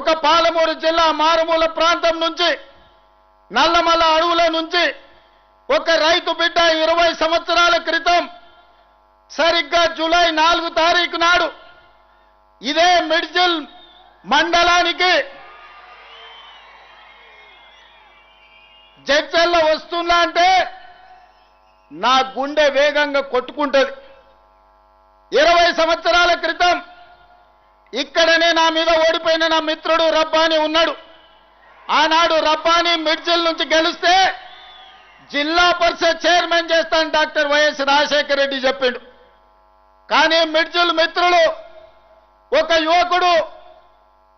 ఒక పాలమూరు జిల్లా మారుమూల ప్రాంతం నుంచి నల్లమల్ల అడవుల నుంచి ఒక రైతు బిడ్డ 20 సంవత్సరాల క్రితం సరిగ్గా జూలై 4 తారీఖు నాడు ఇదే మిడ్జిల్ మండలానికి జడ్చర్ల వస్తున్నా అంటే నా గుండె వేగంగా కొట్టుకుంటది. 20 సంవత్సరాల క్రితం ఇక్కడనే నా మీద ఓడిపోయిన నా మిత్రుడు రబ్బానీ ఉన్నాడు. ఆనాడు రబ్బానీ మిడ్జిల్ నుంచి గెలిస్తే జిల్లా పరిషత్ చైర్మన్ చేస్తాను డాక్టర్ వైఎస్ రాజశేఖర రెడ్డి చెప్పిండు. కానీ మిడ్జిల్ మిత్రులు ఒక యువకుడు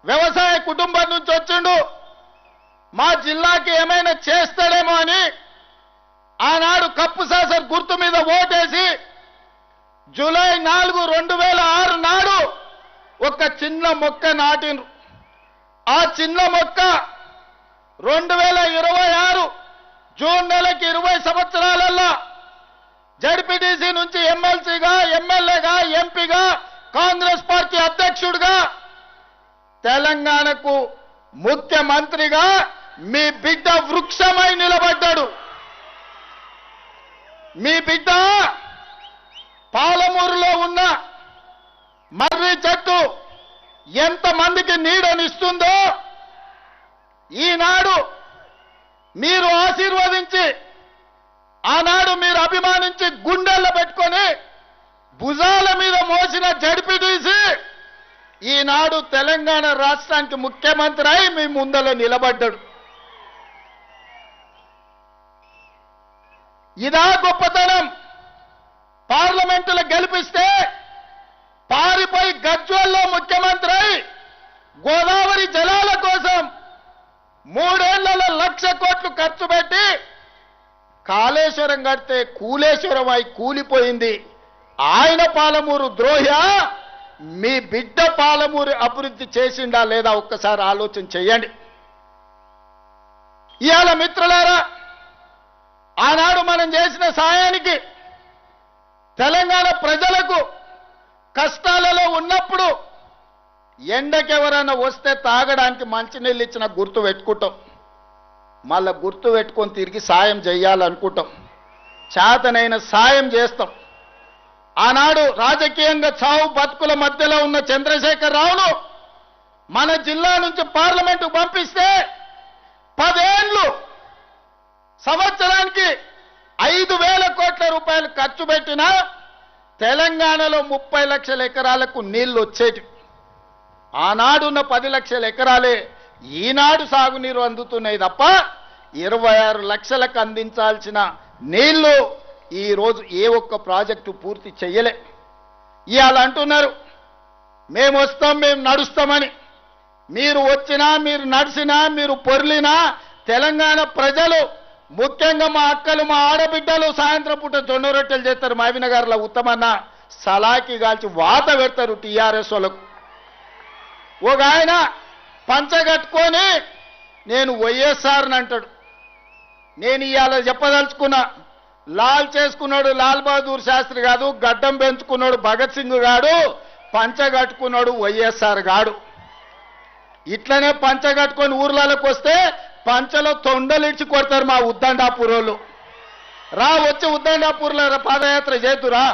వ్యవసాయ కుటుంబం నుంచి వచ్చిండు, మా జిల్లాకి ఏమైనా చేస్తాడేమో అని ఆనాడు కప్పు సాసర్ గుర్తు మీద ఓటేసి జూలై 4, 2006 నాడు ఒక చిన్న మొక్క నాటిండ్రు. ఆ చిన్న మొక్క 2026 జూన్ నెలకి 20 సంవత్సరాలలో జడ్పీటీసీ నుంచి ఎమ్మెల్సీగా, ఎమ్మెల్యేగా, ఎంపీగా, కాంగ్రెస్ పార్టీ అధ్యక్షుడిగా, తెలంగాణకు ముఖ్యమంత్రిగా మీ బిడ్డ వృక్షమై నిలబడ్డాడు. మీ బిడ్డ పాలమూరులో ఉన్న మర్రి చెట్టు ఎంతమందికి నీడనిస్తుందో ఈనాడు మీరు ఆశీర్వదించి, ఆనాడు మీరు అభిమానించి గుండెల్లో పెట్టుకొని భుజాల మీద మోసిన జడ్పీటీసీ ఈనాడు తెలంగాణ రాష్ట్రానికి ముఖ్యమంత్రి అయి మీ ముందర నిలబడ్డాడు. ఇదా గొప్పతనం. పార్లమెంటులో గెలిపిస్తే పారిపోయి గజ్వేల్లో ముఖ్యమంత్రి అయి గోదావరి జలాల కోసం 3 ఏళ్లలో 1,00,000 కోట్లు ఖర్చు పెట్టి కాళేశ్వరం కడితే కూలేశ్వరం అయి కూలిపోయింది. ఆయన పాలమూరు ద్రోహి, మీ బిడ్డ పాలమూరు అభివృద్ధి చేసిండా లేదా ఒక్కసారి ఆలోచన చేయండి. ఇవాళ మిత్రులారా, ఆనాడు మనం చేసిన సాయానికి తెలంగాణ ప్రజలకు కష్టాలలో ఉన్నప్పుడు ఎండకెవరైనా వస్తే తాగడానికి మంచినీళ్ళు ఇచ్చిన గుర్తు పెట్టుకుంటాం, మళ్ళా గుర్తు పెట్టుకొని తిరిగి సాయం చేయాలనుకుంటాం, చేతనైన సాయం చేస్తాం. ఆనాడు రాజకీయంగా చావు బతుకుల మధ్యలో ఉన్న చంద్రశేఖర్ రావును మన జిల్లా నుంచి పార్లమెంటుకు పంపిస్తే 10 ఏళ్ళు సంవత్సరానికి 5,000 కోట్ల రూపాయలు ఖర్చు పెట్టినా తెలంగాణలో 30 లక్షల ఎకరాలకు నీళ్లు వచ్చేటి. ఆనాడున్న 10 లక్షల ఎకరాలే ఈనాడు సాగునీరు అందుతున్నాయి తప్ప 26 లక్షలకు అందించాల్సిన నీళ్లు ఈరోజు ఏ ఒక్క ప్రాజెక్టు పూర్తి చెయ్యలే. ఇవాళ అంటున్నారు మేము వస్తాం, మేము నడుస్తామని. మీరు వచ్చినా, మీరు నడిచినా, మీరు పొర్లినా తెలంగాణ ప్రజలు, ముఖ్యంగా మా అక్కలు, మా ఆడబిడ్డలు సాయంత్రం పూట జొన్న రొట్టెలు చేస్తారు. మావినగర్ల ఉత్తమన్న సలాకి కాల్చి వాత పెడతారు టీఆర్ఎస్ వాళ్ళకు. ఒక ఆయన పంచగట్టుకొని నేను వైఎస్ఆర్ని అంటాడు. నేను ఇవాళ చెప్పదలుచుకున్నా, లాల్ చేసుకున్నాడు లాల్ బహదూర్ శాస్త్రి కాదు, గడ్డం పెంచుకున్నాడు భగత్ సింగ్ గాడు, పంచగట్టుకున్నాడు వైఎస్ఆర్ గాడు. ఇట్లనే పంచగట్టుకొని ఊర్లలోకి వస్తే పంచలో తొండలిడ్చి కొడతారు మా ఉద్దండాపూర్ వాళ్ళు. రా వచ్చి ఉద్దండాపూర్లో పాదయాత్ర చేతురా.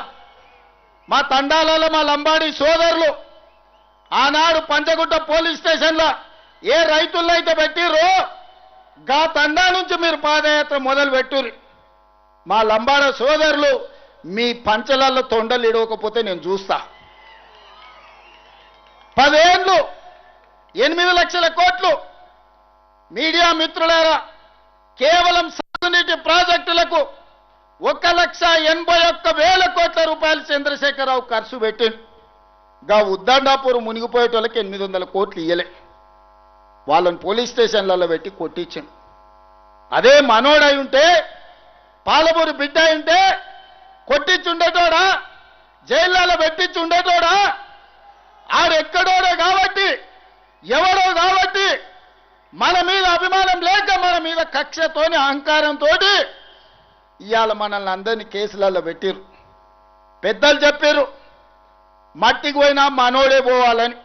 మా తండాలలో మా లంబాడి సోదరులు ఆనాడు పంచగుట్ట పోలీస్ స్టేషన్లో ఏ రైతుల్లో అయితే పెట్టిర్రో గా తండా నుంచి మీరు పాదయాత్ర మొదలు పెట్టుర్రి. మా లంబాడ సోదరులు మీ పంచలలో తొండలు ఇడవకపోతే నేను చూస్తా. 10 ఏళ్ళు 8 లక్షల కోట్లు. మీడియా మిత్రులారా, కేవలం సాగునీటి ప్రాజెక్టులకు 1,81,000 కోట్ల రూపాయలు చంద్రశేఖరరావు ఖర్చు పెట్టిండు. గా ఉద్దండాపూర్ మునిగిపోయేటోళ్ళకి 800 కోట్లు ఇయ్యలే. వాళ్ళని పోలీస్ స్టేషన్లలో పెట్టి కొట్టించిండు. అదే మనోడై ఉంటే, పాలమూరు బిడ్డ ఉంటే కొట్టించుండేటోడా, జైళ్ళలో పెట్టించుండేటోడా? ఆడెక్కడోడే కాబట్టి, ఎవడో కాబట్టి మన మీద అభిమానం లేక, మన మీద కక్షతోని అహంకారంతో ఇవాళ మనల్ని అందరినీ కేసులలో పెట్టిరు. పెద్దలు చెప్పారు మట్టికి పోయినా మనోడే పోవాలని.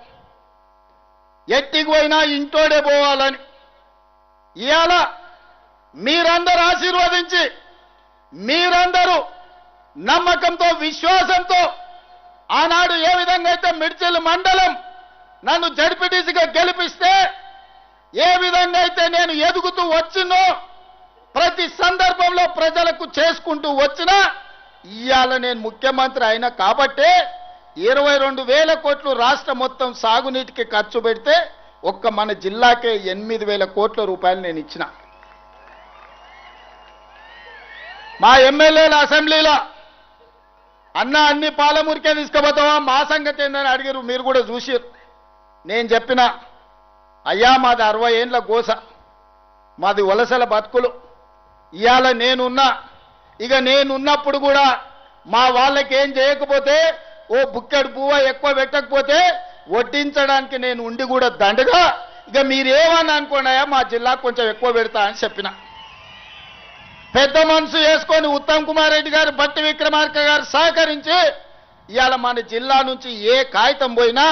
ఎట్టికి పోయినా ఇంటోడే పోవాలని. ఇవాళ మీరందరూ ఆశీర్వదించి, మీరందరూ నమ్మకంతో, విశ్వాసంతో ఆనాడు ఏ విధంగా అయితే మిడ్చల్ మండలం నన్ను జడ్పీటీసీగా గెలిపిస్తే, ఏ విధంగా అయితే నేను ఎదుగుతూ వచ్చినో, ప్రతి సందర్భంలో ప్రజలకు చేసుకుంటూ వచ్చినా, ఇవాళ నేను ముఖ్యమంత్రి అయినా కాబట్టే 22,000 కోట్లు రాష్ట్రం మొత్తం సాగునీటికి ఖర్చు పెడితే ఒక్క మన జిల్లాకే 8,000 కోట్ల రూపాయలు నేను ఇచ్చిన. మా ఎమ్మెల్యేల అసెంబ్లీలో అన్న అన్ని పాలమూరికే తీసుకుపోతావా, మా సంగతి ఏందని అడిగారు. మీరు కూడా చూసారు. నేను చెప్పిన, అయ్యా మాది 60 ఏండ్ల గోస, మాది వలసల బతుకులు. ఇవాళ నేనున్నా, ఇక నేనున్నప్పుడు కూడా మా వాళ్ళకి ఏం చేయకపోతే, ఓ బుక్కెడు పువ్వ ఎక్కువ పెట్టకపోతే వడ్డించడానికి నేను ఉండి కూడా దండగా, ఇక మీరేమని అనుకోండియా మా జిల్లాకు కొంచెం ఎక్కువ పెడతా అని చెప్పిన. పెద్ద మనసు వేసుకొని ఉత్తమ్ కుమార్ రెడ్డి గారు, బట్టి విక్రమార్క గారు సహకరించి ఇవాళ మన జిల్లా నుంచి ఏ కాగితం పోయినా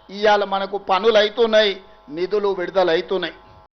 ఇవాళ మనకు పనులు అవుతున్నాయి, నిధులు విడుదల అవుతున్నాయి.